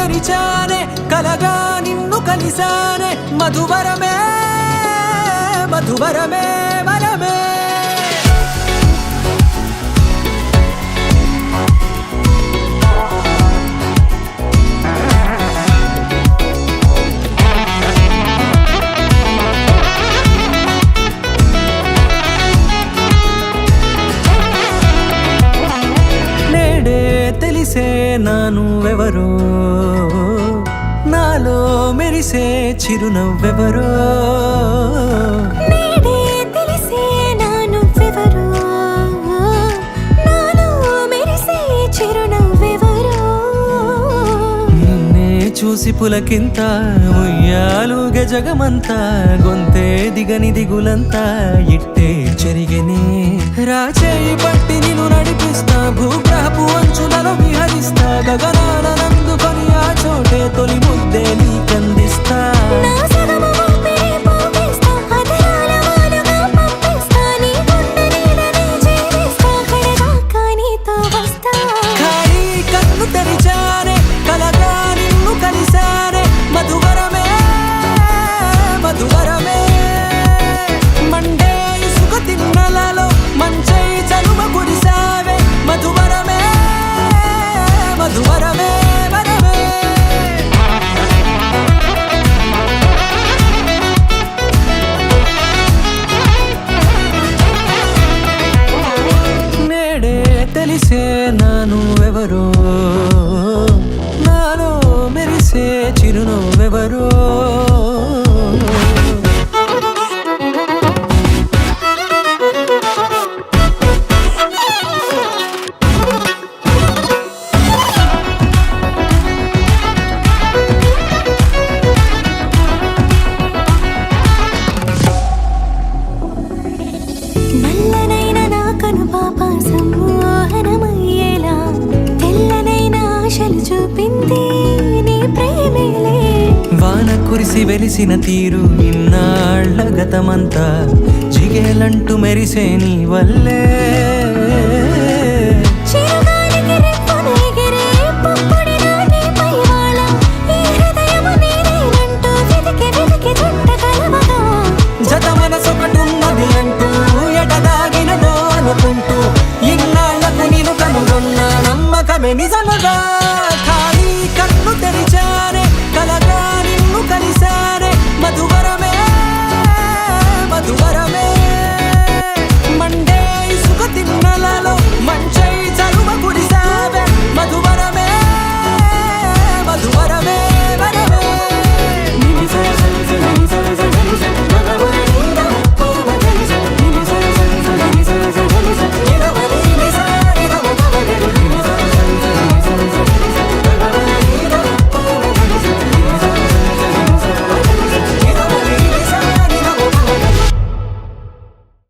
తెరిచానే కలగా నిన్ను కలిసానే మధువరమే మధువరమే వరమే తెలిసే నానువెవరో నాలో మెరిసే చిరునవ్వెవరో నేడే తెలిసే నానువెవరో నాలో మెరిసే చిరునవ్వెవరో నిన్నే చూసి పులకింత ఉయ్యాలుగే జగమంతా గొంతే దిగని దిగులంతా ఇట్టే చెరిగెనే రాచేయి పట్టి నిన్ను నడిపిస్తా భూగ్రహపు అంచులలో విహరిస్తా గగనానందుకొని ఆ చోటే తొలి ముద్దే నీకందిస్తా నా సగము ఊపిరి పోగేస్తా అదరాల వాలుగా పంపిస్తా నీ గుండె నీడనే జీవిస్తా కడదాకా నీతో వస్తా ఖాళీ కన్ను తెరిచానే కలగా నిన్ను కలిసానే మధువరమే మధువరమే మండే ఇసుక తిన్నలలో మంచై చలువ కురిసావే మధువరమే మధువరమే వరమే నేడే తెలిసే నానువెవరో నాలో మెరిసే చిరునవ్వెవరో నల్లనైన నా కనుపాప సమ్మోహనమయ్యేలా తెల్లనైన ఆశలు చూపింది నీ ప్రేమేలే వాన కురిసి వెలిసిన తీరు ఇన్నాళ్ల గతమంతా జిగేలంటూ మెరిసే నీ వల్లే